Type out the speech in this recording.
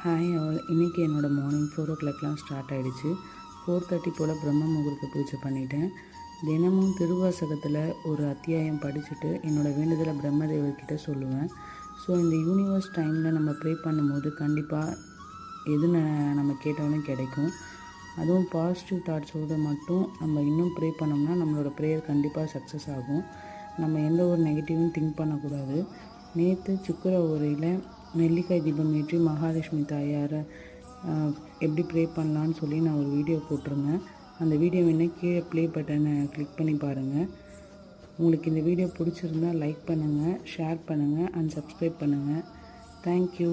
Hi all. இன்றைக்கி என்னோடய morning 4 o'clockலாம் start ஆகிடுச்சு. 4:30 போல் பிரம்ம முகூர்த்த பூஜை பண்ணிட்டேன். தினமும் திருவாசகத்தில் ஒரு அத்தியாயம் படிச்சுட்டு என்னோடய வேண்டுதலை பிரம்மதேவர்கிட்ட சொல்லுவேன். ஸோ இந்த யூனிவர்ஸ் டைமில் நம்ம ப்ரே பண்ணும்போது கண்டிப்பாக எது நம்ம கேட்டாலும் கிடைக்கும். அதுவும் பாசிட்டிவ் தாட்ஸோடு மட்டும் நம்ம இன்னும் ப்ரே பண்ணோம்னா நம்மளோட ப்ரேயர் கண்டிப்பாக சக்ஸஸ் ஆகும். நம்ம எந்த ஒரு நெகட்டிவும் திங்க் பண்ணக்கூடாது. நேற்று சுக்கிர உரையில் நெல்லிக்காய் தீபம் ஏற்றி மகாலட்சுமி தாயாரை எப்படி ப்ரே பண்ணலான்னு சொல்லி நான் ஒரு வீடியோ போட்டிருந்தேன். அந்த வீடியோ வேணால் கீழே ப்ளே பட்டனை கிளிக் பண்ணி பாருங்கள். உங்களுக்கு இந்த வீடியோ பிடிச்சிருந்தால் லைக் பண்ணுங்கள், ஷேர் பண்ணுங்கள் அண்ட் சப்ஸ்கிரைப் பண்ணுங்கள். தேங்க்யூ.